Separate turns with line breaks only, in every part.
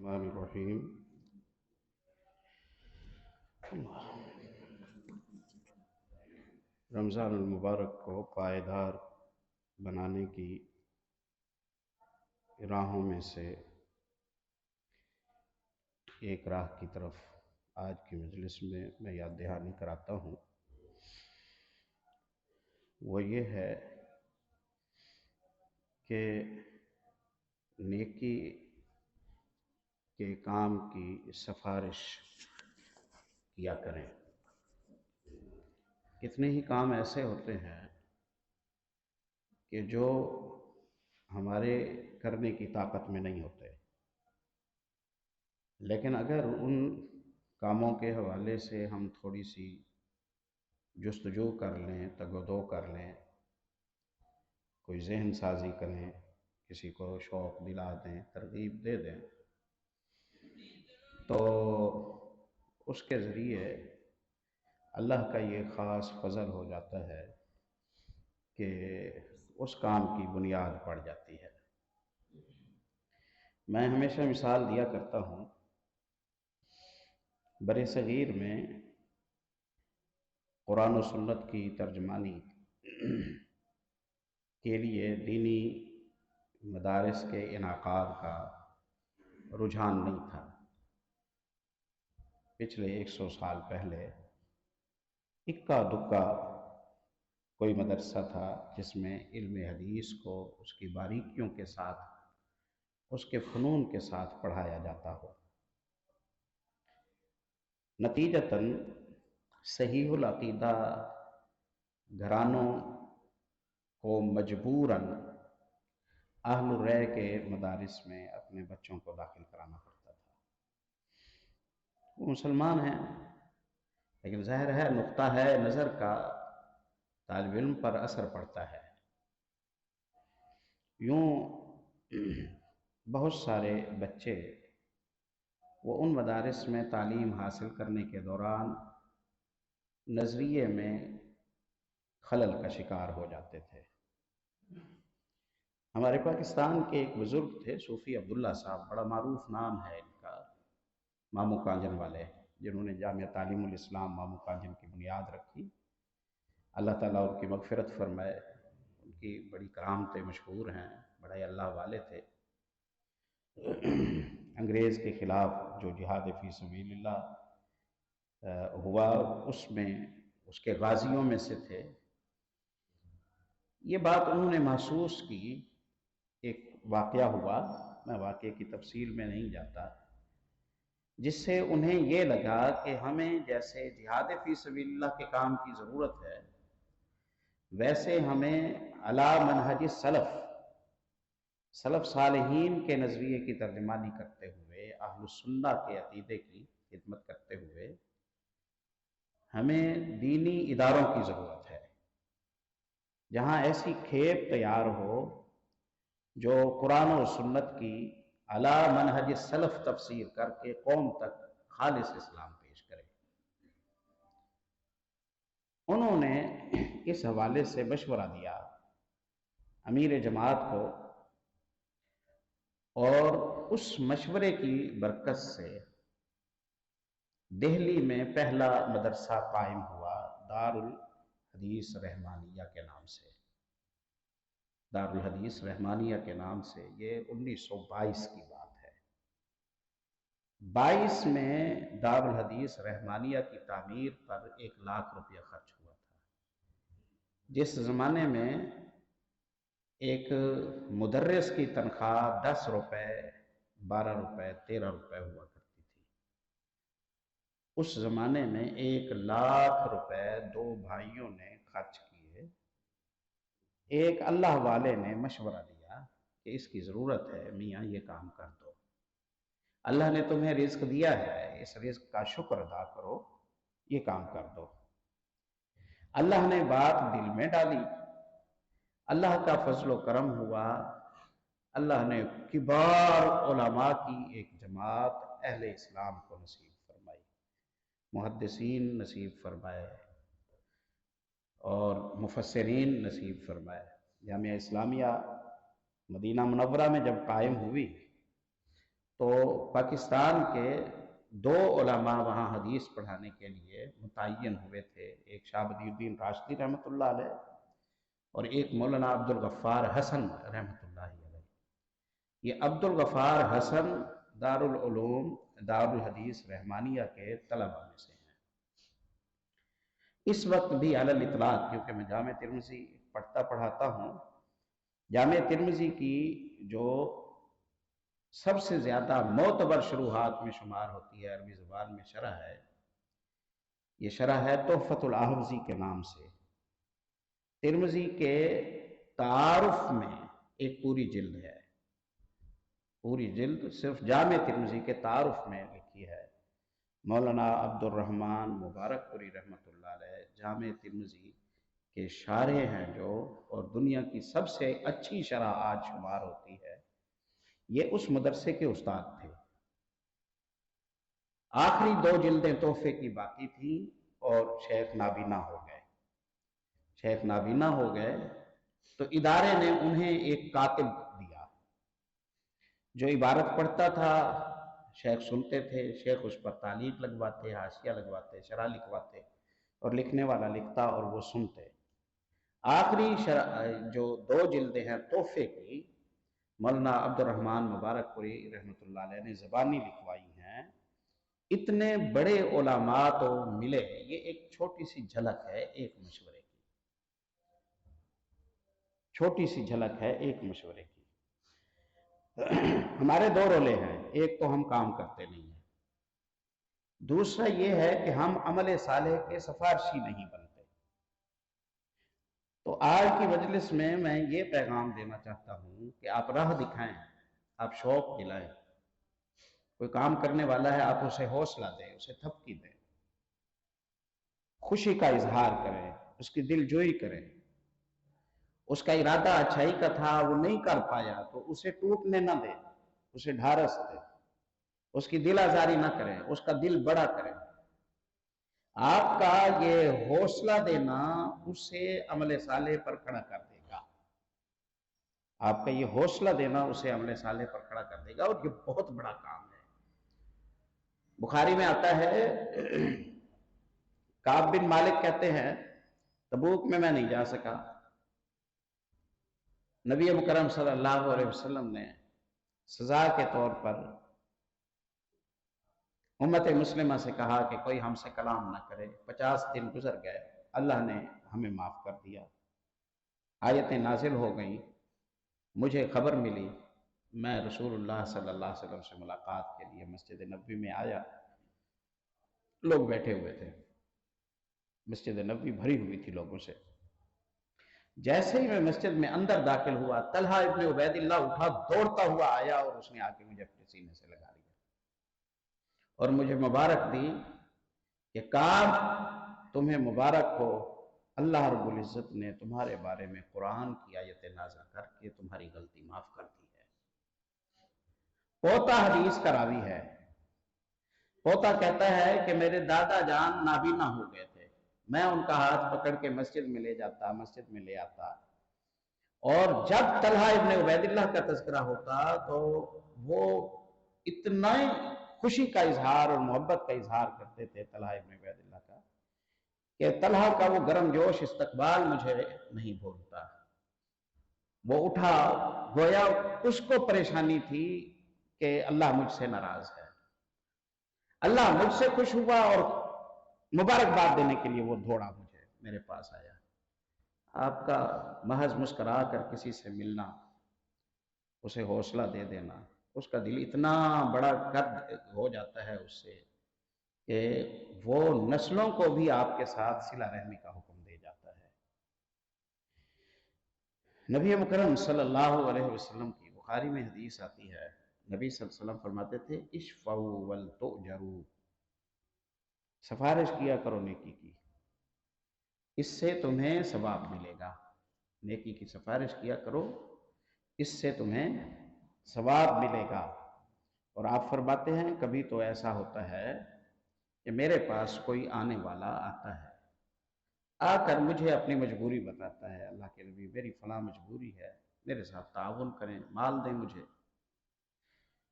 الرحمن الرحیم رمضان المبارک کو پائیدار بنانے کی راہوں میں سے ایک راہ کی طرف آج کی مجلس میں یاد دہانی کراتا ہوں۔ وہ یہ ہے کہ نیکی کے کام کی سفارش کیا کریں۔ کتنے ہی کام ایسے ہوتے ہیں کہ جو ہمارے کرنے کی طاقت میں نہیں ہوتے، لیکن اگر ان کاموں کے حوالے سے ہم تھوڑی سی جستجو کر لیں، تگ و دو کر لیں، کوئی ذہن سازی کریں، کسی کو شوق دلا دیں، ترغیب دے دیں، تو اس کے ذریعے اللہ کا یہ خاص فضل ہو جاتا ہے کہ اس کام کی بنیاد پڑ جاتی ہے۔ میں ہمیشہ مثال دیا کرتا ہوں، برِ صغیر میں قرآن و سنت کی ترجمانی کے لیے دینی مدارس کے انعقاد کا رجحان نہیں تھا۔ پچھلے 100 سال پہلے اکا دکا کوئی مدرسہ تھا جس میں علم حدیث کو اس کی باریکیوں کے ساتھ، اس کے فنون کے ساتھ پڑھایا جاتا ہو۔ نتیجتاً صحیح العقیدہ گھرانوں کو مجبوراً اہل الرأی کے مدارس میں اپنے بچوں کو داخل کرانا پڑتا تھا۔ وہ مسلمان ہیں، لیکن ظاہر ہے نقطہ ہے نظر کا طالب علم پر اثر پڑتا ہے۔ یوں بہت سارے بچے وہ ان مدارس میں تعلیم حاصل کرنے کے دوران نظریے میں خلل کا شکار ہو جاتے تھے۔ ہمارے پاکستان کے ایک بزرگ تھے، صوفی عبداللہ صاحب، بڑا معروف نام ہے ان کا، مامو کانجن والے، جنہوں نے جامعہ تعلیم الاسلام مامو کانجن کی بنیاد رکھی۔ اللہ تعالیٰ ان کی مغفرت فرمائے، ان کی بڑی کرامتیں مشہور ہیں، بڑے اللہ والے تھے۔ انگریز کے خلاف جو جہاد فی سبیل اللہ ہوا، اس میں اس کے غازیوں میں سے تھے۔ یہ بات انہوں نے محسوس کی، ایک واقعہ ہوا، میں واقعے کی تفصیل میں نہیں جاتا، جس سے انہیں یہ لگا کہ ہمیں جیسے جہاد فی سبیل اللہ کے کام کی ضرورت ہے، ویسے ہمیں علی منہج سلف صالحین کے نظریے کی ترجمانی کرتے ہوئے، اہل السنہ کے عقیدے کی خدمت کرتے ہوئے، ہمیں دینی اداروں کی ضرورت ہے، جہاں ایسی کھیپ تیار ہو جو قرآن و سنت کی علی منہج سلف تفسیر کر کے قوم تک خالص اسلام پیش کرے۔ انہوں نے اس حوالے سے مشورہ دیا امیر جماعت کو، اور اس مشورے کی برکت سے دہلی میں پہلا مدرسہ قائم ہوا دارالحدیث رحمانیہ کے نام سے۔ دارالحدیث رحمانیہ کے نام سے، یہ 1922 کی بات ہے۔ 22 میں دارالحدیث رحمانیہ کی تعمیر پر 1 لاکھ روپیہ خرچ ہوا تھا، جس زمانے میں ایک مدرس کی تنخواہ 10 روپے، 12 روپے، 13 روپے ہوا کرتی تھی۔ اس زمانے میں 1 لاکھ روپے 2 بھائیوں نے خرچ کیے۔ ایک اللہ والے نے مشورہ دیا کہ اس کی ضرورت ہے، میاں یہ کام کر دو، اللہ نے تمہیں رزق دیا ہے، اس رزق کا شکر ادا کرو، یہ کام کر دو۔ اللہ نے بات دل میں ڈالی، اللہ کا فضل و کرم ہوا، اللہ نے کبار علماء کی ایک جماعت اہل اسلام کو نصیب فرمائی، محدثین نصیب فرمائے اور مفسرین نصیب فرمائے۔ جامعہ اسلامیہ مدینہ منورہ میں جب قائم ہوئی تو پاکستان کے دو علماء وہاں حدیث پڑھانے کے لیے متعین ہوئے تھے، ایک شاہ بدی الدین راشدی رحمۃ اللہ علیہ اور ایک مولانا عبد الغفار حسن رحمۃ اللہ علیہ۔ یہ عبد الغفار حسن دارالعلوم دارالحدیث رحمانیہ کے طلباء میں سے ہیں۔ اس وقت بھی علی الاطلاق، کیونکہ میں جامع ترمذی پڑھاتا ہوں، جامع ترمذی کی جو سب سے زیادہ معتبر شروحات میں شمار ہوتی ہے عربی زبان میں شرح ہے، یہ شرح ہے تحفۃ الاحوزی کے نام سے۔ ترمذی کے تعارف میں ایک پوری جلد ہے، پوری جلد صرف جامع ترمذی کے تعارف میں لکھی ہے۔ مولانا عبد الرحمن مبارک پوری رحمۃ اللہ علیہ جامع ترمذی کے شارح ہیں جو، اور دنیا کی سب سے اچھی شرح آج شمار ہوتی ہے، یہ اس مدرسے کے استاد تھے۔ آخری دو جلدیں تحفے کی باقی تھیں اور شیخ نابینا ہو گئے۔ شیخ نابینا ہو گئے تو ادارے نے انہیں ایک کاتب دیا جو عبارت پڑھتا تھا، شیخ سنتے تھے، شیخ اس پر تعلیق لگواتے، حاشیہ لگواتے، شرح لکھواتے، اور لکھنے والا لکھتا اور وہ سنتے۔ آخری جو دو جلدیں ہیں تحفے کی، مولانا عبد الرحمن مبارک پوری رحمۃ اللہ علیہ نے زبانی لکھوائی ہیں۔ اتنے بڑے علماء تو ملے، یہ ایک چھوٹی سی جھلک ہے ایک مشورے کی، چھوٹی سی جھلک ہے ایک مشورے کی۔ ہمارے دو رولے ہیں، ایک تو ہم کام کرتے نہیں ہیں، دوسرا یہ ہے کہ ہم عمل صالح کے سفارشی نہیں بنتے۔ تو آج کی مجلس میں یہ پیغام دینا چاہتا ہوں کہ آپ راہ دکھائیں، آپ شوق دلائیں۔ کوئی کام کرنے والا ہے، آپ اسے حوصلہ دیں، اسے تھپکی دیں، خوشی کا اظہار کریں، اس کی دل جوئی کریں۔ اس کا ارادہ اچھائی کا تھا، وہ نہیں کر پایا تو اسے ٹوٹنے نہ دیں، اسے ڈھارس دیں، اس کی دل آزاری نہ کریں، اس کا دل بڑا کریں۔ آپ کا یہ حوصلہ دینا اسے عمل صالح پر کھڑا کر دے گا، آپ کا یہ حوصلہ دینا اسے عمل صالح پر کھڑا کر دے گا، اور یہ بہت بڑا کام ہے۔ بخاری میں آتا ہے، کعب بن مالک کہتے ہیں تبوک میں نہیں جا سکا، نبی مکرم صلی اللہ علیہ وسلم نے سزا کے طور پر امت مسلمہ سے کہا کہ کوئی ہم سے کلام نہ کرے۔ 50 دن گزر گئے، اللہ نے ہمیں معاف کر دیا، آیتیں نازل ہو گئیں، مجھے خبر ملی، میں رسول اللہ صلی اللہ علیہ وسلم سے ملاقات کے لیے مسجد نبوی میں آیا، لوگ بیٹھے ہوئے تھے، مسجد نبوی بھری ہوئی تھی لوگوں سے۔ جیسے ہی میں مسجد میں اندر داخل ہوا، طلحہ ابن عبید اللہ اٹھا دوڑتا ہوا آیا اور اس نے آ کے مجھے اپنے سینے سے لگا لیا اور مجھے مبارک دی کہ کعب تمہیں مبارک ہو، اللہ رب العزت نے تمہارے بارے میں قرآن کی آیت نازل کر کے تمہاری غلطی معاف کر دی ہے۔ پوتا حدیث کا راوی ہے، پوتا کہتا ہے کہ میرے دادا جان نابینا ہو گئے تھے، میں ان کا ہاتھ پکڑ کے مسجد میں لے جاتا، مسجد میں لے آتا، اور جب طلحہ ابن عبید اللہ کا تذکرہ ہوتا تو وہ اتنا خوشی کا اظہار اور محبت کا اظہار کرتے تھے طلحہ ابن عبید اللہ کا، کہ طلحہ کا وہ گرم جوش استقبال مجھے نہیں بھولتا۔ وہ اٹھا، گویا اس کو پریشانی تھی کہ اللہ مجھ سے ناراض ہے، اللہ مجھ سے خوش ہوا، اور مبارکباد دینے کے لیے وہ دوڑا مجھے میرے پاس آیا۔ آپ کا محض مسکرا کر کسی سے ملنا، اسے حوصلہ دے دینا، اس کا دل اتنا بڑا قد ہو جاتا ہے اس سے کہ وہ نسلوں کو بھی آپ کے ساتھ صلہ رحمی کا حکم دے جاتا ہے۔ نبی مکرم صلی اللہ علیہ وسلم کی بخاری میں حدیث آتی ہے، نبی صلی اللہ علیہ وسلم فرماتے تھے اشفعوا ولتؤجروا، سفارش کیا کرو نیکی کی، اس سے تمہیں ثواب ملے گا۔ نیکی کی سفارش کیا کرو، اس سے تمہیں ثواب ملے گا۔ اور آپ فرماتے ہیں کبھی تو ایسا ہوتا ہے کہ میرے پاس کوئی آنے والا آتا ہے، آ کر مجھے اپنی مجبوری بتاتا ہے، اللہ کے نبی میری فلاں مجبوری ہے، میرے ساتھ تعاون کریں، مال دیں مجھے۔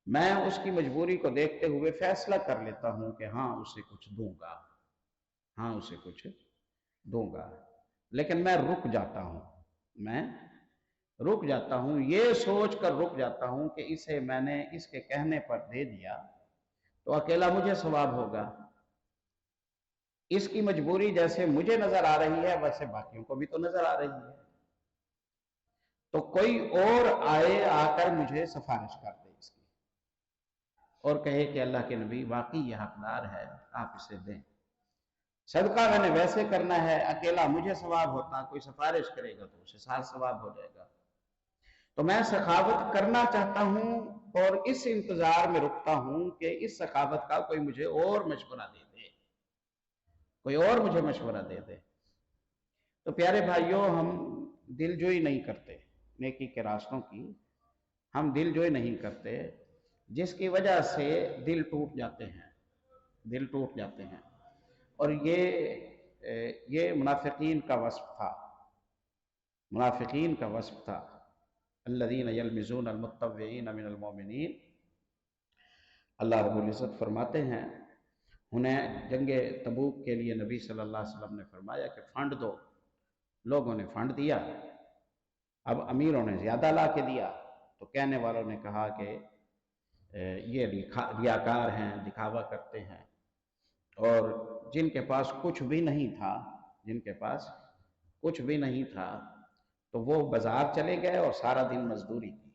میں اس کی مجبوری کو دیکھتے ہوئے فیصلہ کر لیتا ہوں کہ ہاں اسے کچھ دوں گا، ہاں اسے کچھ دوں گا، لیکن میں رک جاتا ہوں، میں رک جاتا ہوں، یہ سوچ کر رک جاتا ہوں کہ اسے میں نے اس کے کہنے پر دے دیا تو اکیلا مجھے ثواب ہوگا، اس کی مجبوری جیسے مجھے نظر آ رہی ہے ویسے باقیوں کو بھی تو نظر آ رہی ہے، تو کوئی اور آئے آ کر مجھے سفارش کر دے اس کی اور کہے کہ اللہ کے نبی واقعی یہ حقدار ہے، آپ اسے دیں، صدقہ میں نے ویسے کرنا ہے، اکیلا مجھے ثواب ہوتا، کوئی سفارش کرے گا تو اسے ساتھ ثواب ہو جائے گا، تو میں سخاوت کرنا چاہتا ہوں اور اس انتظار میں رکتا ہوں کہ اس سخاوت کا کوئی مجھے اور مشورہ دے دے، کوئی اور مجھے مشورہ دے دے۔ تو پیارے بھائیوں، ہم دل جوئی نہیں کرتے نیکی کے راستوں کی، ہم دل جوئی نہیں کرتے، جس کی وجہ سے دل ٹوٹ جاتے ہیں، دل ٹوٹ جاتے ہیں، اور یہ منافقین کا وصف تھا، منافقین کا وصف تھا، الذین یلمزون المطوعین من المؤمنین۔ اللہ رب العزت فرماتے ہیں، انہیں جنگ تبوک کے لیے نبی صلی اللہ علیہ وسلم نے فرمایا کہ فنڈ دو، لوگوں نے فنڈ دیا، اب امیروں نے زیادہ لا کے دیا، تو کہنے والوں نے کہا کہ یہ ریاکار ہیں، دکھاوا کرتے ہیں، اور جن کے پاس کچھ بھی نہیں تھا، جن کے پاس کچھ بھی نہیں تھا تو وہ بازار چلے گئے اور سارا دن مزدوری کی،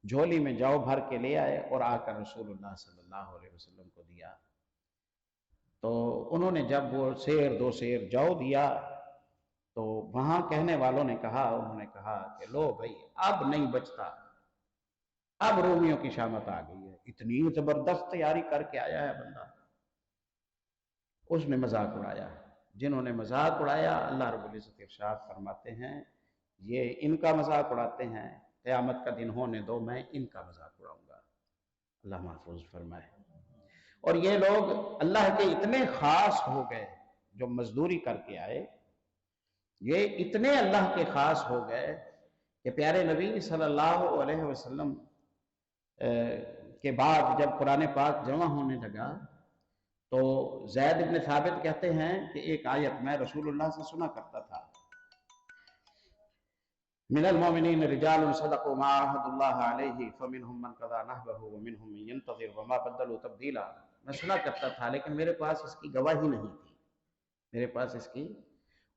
جھولی میں جاؤ بھر کے لے آئے اور آ کر رسول اللہ صلی اللہ علیہ وسلم کو دیا، تو انہوں نے جب وہ سیر دو سیر جو دیا تو وہاں کہنے والوں نے کہا، انہوں نے کہا کہ لو بھائی اب نہیں بچتا، اب رومیوں کی شامت آ گئی ہے، اتنی زبردست تیاری کر کے آیا ہے بندہ، اس نے مذاق اڑایا، جنہوں نے مذاق اڑایا اللہ رب العزت ارشاد فرماتے ہیں یہ ان کا مذاق اڑاتے ہیں، قیامت کا دن ہونے دو میں ان کا مذاق اڑاؤں گا، اللہ محفوظ فرمائے۔ اور یہ لوگ اللہ کے اتنے خاص ہو گئے جو مزدوری کر کے آئے، یہ اتنے اللہ کے خاص ہو گئے کہ پیارے نبی صلی اللہ علیہ وسلم کے بعد جب قرآن پاک جمع ہونے لگا تو زید بن ثابت کہتے ہیں کہ ایک آیت میں رسول اللہ سے سنا کرتا تھا، من المؤمنین رجال صدقوا ما عاهدوا الله علیہ فمنهم من قضى نحبه ومنهم من ينتظر وما بدلوا تبدیلا، میں سنا کرتا تھا لیکن میرے پاس اس کی گواہی نہیں تھی، میرے پاس اس کی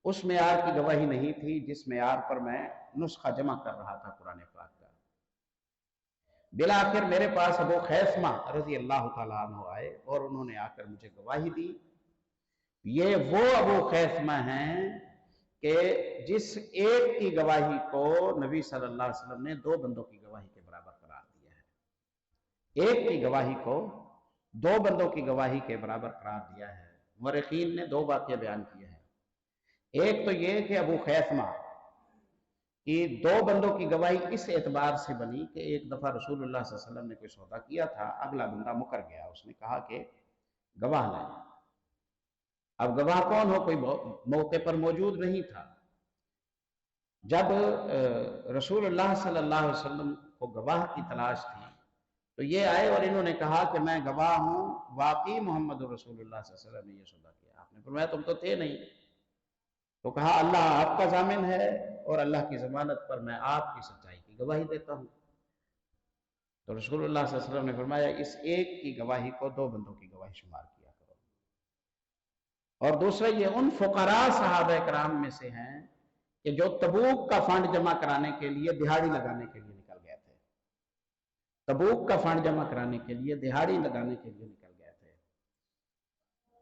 اس معیار کی گواہی نہیں تھی جس معیار پر میں نسخہ جمع کر رہا تھا قرآن پاک کا۔ بالآخر میرے پاس ابو خیثمہ رضی اللہ تعالیٰ عنہ آئے اور انہوں نے آ کر مجھے گواہی دی، یہ وہ ابو خیثمہ ہیں کہ جس ایک کی گواہی کو نبی صلی اللہ علیہ وسلم نے دو بندوں کی گواہی کے برابر قرار دیا ہے، ایک کی گواہی کو دو بندوں کی گواہی کے برابر قرار دیا ہے۔ مورخین نے دو واقعے بیان کیے ہیں، ایک تو یہ کہ ابو خیثمہ کی دو بندوں کی گواہی اس اعتبار سے بنی کہ ایک دفعہ رسول اللہ صلی اللہ علیہ وسلم نے کوئی سودا کیا تھا، اگلا بندہ مکر گیا، اس نے کہا کہ گواہ لائیں، اب گواہ کون ہو، کوئی موقع پر موجود نہیں تھا، جب رسول اللہ صلی اللہ علیہ وسلم کو گواہ کی تلاش تھی تو یہ آئے اور انہوں نے کہا کہ میں گواہ ہوں واقعی محمد رسول اللہ صلی اللہ علیہ وسلم نے یہ سودا کیا، آپ نے فرمایا تم تو تھے نہیں، تو کہا اللہ آپ کا ضامن ہے اور اللہ کی ضمانت پر میں آپ کی سچائی کی گواہی دیتا ہوں، تو رسول اللہ صلی اللہ علیہ وسلم نے فرمایا اس ایک کی گواہی کو دو بندوں کی گواہی شمار کیا کرو۔ اور دوسرا یہ ان فقراء صحابہ کرام میں سے ہیں کہ جو تبوک کا فنڈ جمع کرانے کے لیے دہاڑی لگانے کے لیے نکل گئے تھے، تبوک کا فنڈ جمع کرانے کے لیے دہاڑی لگانے کے لیے نکل گئے تھے،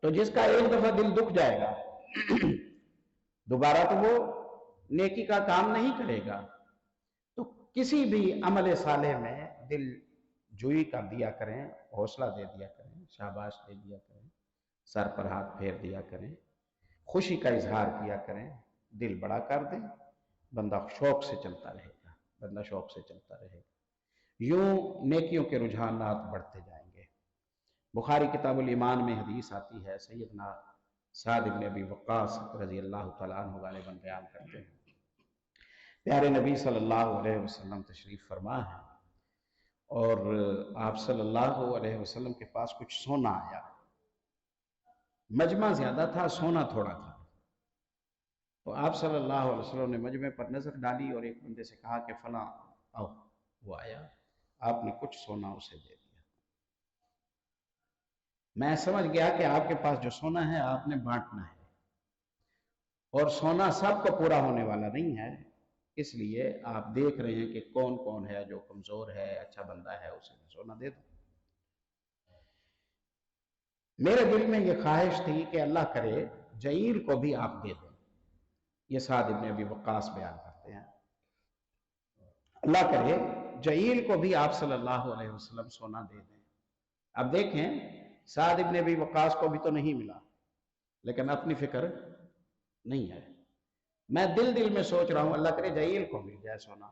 تو جس کا ایک دفعہ دل دکھ جائے گا دوبارہ تو وہ نیکی کا کام نہیں کرے گا، تو کسی بھی عمل صالح میں دل جوئی کر دیا کریں، حوصلہ دے دیا کریں، شاباش دے دیا کریں، سر پر ہاتھ پھیر دیا کریں، خوشی کا اظہار کیا کریں، دل بڑا کر دیں، بندہ شوق سے چلتا رہے گا، بندہ شوق سے چلتا رہے گا، یوں نیکیوں کے رجحانات بڑھتے جائیں گے۔ بخاری کتاب الایمان میں حدیث آتی ہے، سیدنا سعد بن ابی وقاص رضی اللہ تعالیٰ عنہ غالباً بیان کرتے ہیں، پیارے نبی صلی اللہ علیہ وسلم تشریف فرما ہے اور آپ صلی اللہ علیہ وسلم کے پاس کچھ سونا آیا، مجمع زیادہ تھا، سونا تھوڑا تھا۔ تو آپ صلی اللہ علیہ وسلم نے مجمع پر نظر ڈالی اور ایک بندے سے کہا کہ فلاں آؤ، وہ آیا، آپ نے کچھ سونا اسے دے دیا۔ میں سمجھ گیا کہ آپ کے پاس جو سونا ہے آپ نے بانٹنا ہے، اور سونا سب کو پورا ہونے والا نہیں ہے، اس لیے آپ دیکھ رہے ہیں کہ کون کون ہے جو کمزور ہے، اچھا بندہ ہے، اسے میں سونا دے دوں۔ میرے دل میں یہ خواہش تھی کہ اللہ کرے جعیر کو بھی آپ دے دیں۔ یہ سعد ابن ابی وقاص بیان کرتے ہیں، اللہ کرے جعیر کو بھی آپ صلی اللہ علیہ وسلم سونا دے دیں۔ اب دیکھیں، سعد ابن ابی وقاص کو بھی تو نہیں ملا، لیکن اپنی فکر نہیں ہے۔ میں دل میں سوچ رہا ہوں اللہ کرے جعیر کو مل جائے سونا۔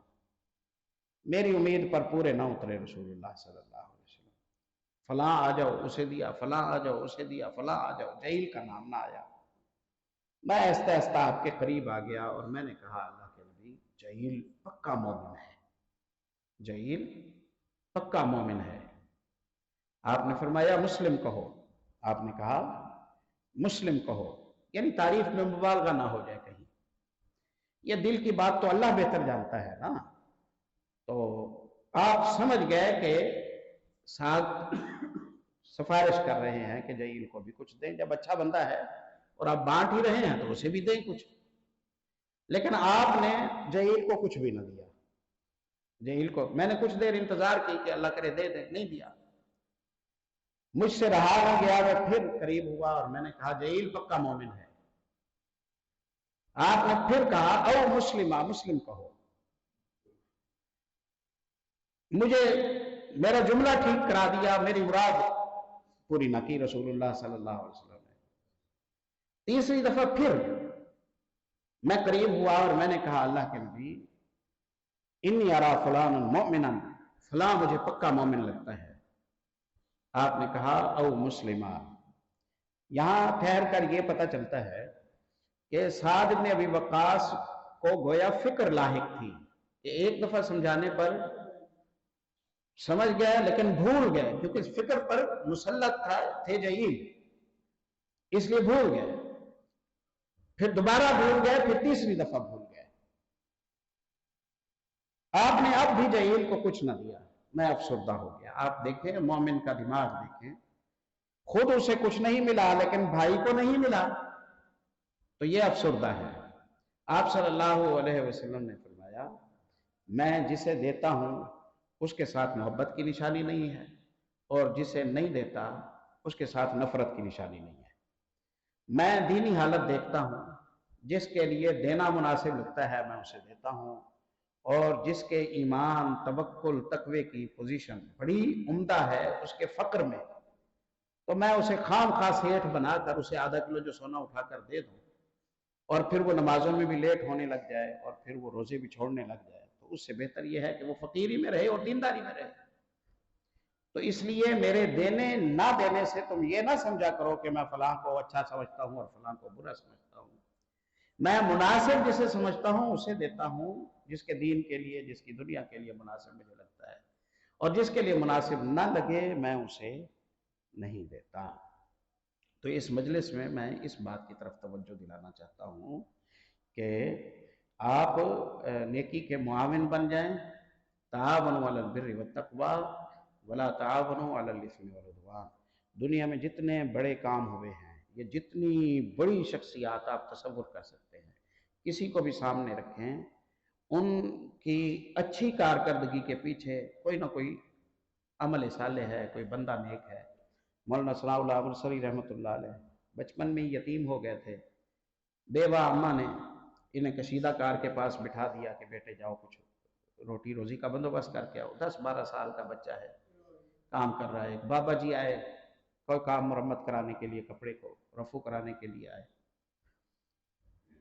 میری امید پر پورے نہ اترے رسول اللہ صلی اللہ علیہ وسلم۔ فلاں آ جاؤ، اسے دیا، فلاں آ جاؤ، اسے دیا، فلاں آ جاؤ، جعیر کا نام نہ آیا۔ میں آہستہ آہستہ آپ کے قریب آ گیا اور میں نے کہا اللہ کے نبی، جعیر پکا مومن ہے، جعیر پکا مومن ہے۔ آپ نے فرمایا مسلم کہو، آپ نے کہا مسلم کہو، یعنی تعریف میں مبالغہ نہ ہو جائے کہیں۔ یہ دل کی بات تو اللہ بہتر جانتا ہے نا۔ تو آپ سمجھ گئے کہ ساتھ سفارش کر رہے ہیں کہ جعیر کو بھی کچھ دیں، جب اچھا بندہ ہے اور آپ بانٹ ہی رہے ہیں تو اسے بھی دیں کچھ۔ لیکن آپ نے جعیر کو کچھ بھی نہ دیا۔ جعیر کو میں نے کچھ دیر انتظار کی کہ اللہ کرے دے دے، نہیں دیا۔ مجھ سے رہا نہ گیا، وہ پھر قریب ہوا اور میں نے کہا جعیر پکا مومن ہے۔ آپ نے پھر کہا او مسلمہ، مسلم کہو۔ مجھے میرا جملہ ٹھیک کرا دیا، میری مراد پوری نہ کی رسول اللہ صلی اللہ علیہ وسلم نے۔ تیسری دفعہ پھر میں قریب ہوا اور میں نے کہا اللہ کے نبی، انی ارا فلان مؤمنا، فلاں مجھے پکا مومن لگتا ہے۔ آپ نے کہا او مسلمہ۔ یہاں ٹھہر کر یہ پتہ چلتا ہے کہ سعد بن ابی وقاص کو گویا فکر لاحق تھی کہ ایک دفعہ سمجھانے پر سمجھ گیا لیکن بھول گئے، کیونکہ فکر پر مسلط تھے جعیر، اس لیے بھول گئے، پھر دوبارہ بھول گئے، پھر تیسری دفعہ بھول گئے۔ آپ نے اب بھی جعیر کو کچھ نہ دیا، میں افسردہ ہو گیا۔ آپ دیکھیں مومن کا دماغ دیکھیں، خود اسے کچھ نہیں ملا لیکن بھائی کو نہیں ملا تو یہ افسردہ ہے۔ آپ صلی اللہ علیہ وسلم نے فرمایا میں جسے دیتا ہوں اس کے ساتھ محبت کی نشانی نہیں ہے، اور جسے نہیں دیتا اس کے ساتھ نفرت کی نشانی نہیں ہے۔ میں دینی حالت دیکھتا ہوں، جس کے لیے دینا مناسب لگتا ہے میں اسے دیتا ہوں، اور جس کے ایمان، توکل، تقوی کی پوزیشن بڑی عمدہ ہے اس کے فقر میں، تو میں اسے خام خاص ہیٹھ بنا کر اسے آدھا کلو جو سونا اٹھا کر دے دوں، اور پھر وہ نمازوں میں بھی لیٹ ہونے لگ جائے اور پھر وہ روزے بھی چھوڑنے لگ جائے، تو اس سے بہتر یہ ہے کہ وہ فقیری میں رہے اور دینداری میں رہے۔ تو اس لیے میرے دینے نہ دینے سے تم یہ نہ سمجھا کرو کہ میں فلاں کو اچھا سمجھتا ہوں اور فلاں کو برا سمجھتا ہوں۔ میں مناسب جسے سمجھتا ہوں اسے دیتا ہوں، جس کے دین کے لیے، جس کی دنیا کے لیے مناسب مجھے لگتا ہے، اور جس کے لیے مناسب نہ لگے میں اسے نہیں دیتا۔ تو اس مجلس میں اس بات کی طرف توجہ دلانا چاہتا ہوں کہ آپ نیکی کے معاون بن جائیں۔ تعاونوا علی البر والتقوی ولا تعاونوا علی الاثم والعدوان۔ دنیا میں جتنے بڑے کام ہوئے ہیں، یہ جتنی بڑی شخصیات آپ تصور کر سکتے ہیں، کسی کو بھی سامنے رکھیں، ان کی اچھی کارکردگی کے پیچھے کوئی نہ کوئی عمل صالح ہے، کوئی بندہ نیک ہے۔ مولانا ثناء اللہ ابوالسری رحمۃ اللہ علیہ بچپن میں یتیم ہو گئے تھے، بیوہ اماں نے انہیں کشیدہ کار کے پاس بٹھا دیا کہ بیٹے جاؤ کچھ روٹی روزی کا بندوبست کر کے آؤ۔ 10-12 سال کا بچہ ہے، کام کر رہا ہے۔ ایک بابا جی آئے، کوئی کام مرمت کرانے کے لیے، کپڑے کو رفو کرانے کے لیے آئے۔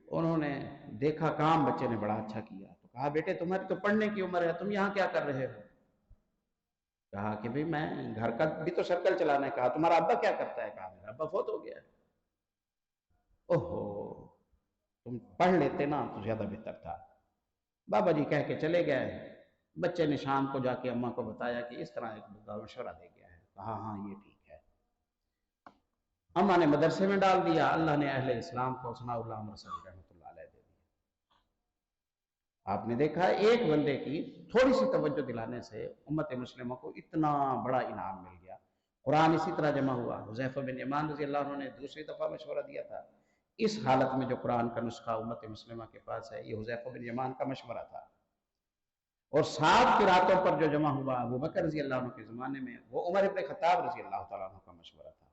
انہوں نے دیکھا کام بچے نے بڑا اچھا کیا تو کہا بیٹے تمہاری تو پڑھنے کی عمر ہے، تم یہاں کیا کر رہے ہو؟ کہا کہ بھئی میں گھر کا بھی تو سرکل چلانا ہے۔ کہا تمہارا ابا کیا کرتا ہے؟ کہا میرا ابا فوت ہو گیا ہے۔ اوہو، تم پڑھ لیتے نا تو زیادہ بہتر تھا۔ بابا جی کہہ کے چلے گئے۔ بچے نے شام کو جا کے اماں کو بتایا کہ اس طرح ایک مشورہ دے گیا ہے، کہا ہاں یہ ٹھیک ہے۔ اماں نے مدرسے میں ڈال دیا، اللہ نے اہل اسلام کو ثناء اللہ عمر صاحب رحمۃ اللہ علیہ دے دیا۔ آپ نے دیکھا ہے ایک بندے کی تھوڑی سی توجہ دلانے سے امت مسلمہ کو اتنا بڑا انعام مل گیا۔ قرآن اسی طرح جمع ہوا۔ حذیفہ بن یمان رضی اللہ عنہ نے دوسری دفعہ مشورہ دیا تھا، اس حالت میں جو قرآن کا نسخہ امت مسلمہ کے پاس ہے یہ حذیفہ بن یمان کا مشورہ تھا۔ اور 7 قراتوں پر جو جمع ہوا ابو بکر رضی اللہ عنہ کے زمانے میں، وہ عمر ابن خطاب رضی اللہ تعالیٰ عنہ کا مشورہ تھا،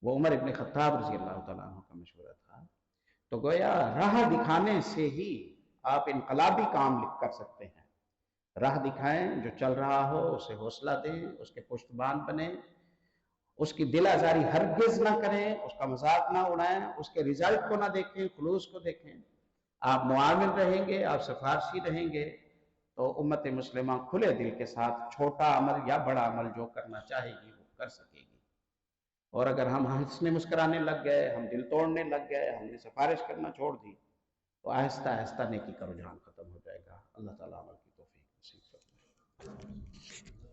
وہ عمر ابن خطاب رضی اللہ تعالیٰ عنہ کا مشورہ تھا۔ تو گویا راہ دکھانے سے ہی آپ انقلابی کام کر سکتے ہیں۔ راہ دکھائیں، جو چل رہا ہو اسے حوصلہ دیں، اس کے پشتبان بنیں، اس کی دل آزاری ہرگز نہ کریں، اس کا مذاق نہ اڑائیں، اس کے رزلٹ کو نہ دیکھیں، خلوص کو دیکھیں۔ آپ معاون رہیں گے، آپ سفارشی رہیں گے، تو امت مسلمہ کھلے دل کے ساتھ چھوٹا عمل یا بڑا عمل جو کرنا چاہے گی وہ کر سکے گی۔ اور اگر ہم ہنسنے مسکرانے لگ گئے، ہم دل توڑنے لگ گئے، ہم نے سفارش کرنا چھوڑ دی، تو آہستہ آہستہ نیکی کا رجحان ختم ہو جائے گا۔ اللہ تعالیٰ عمل کی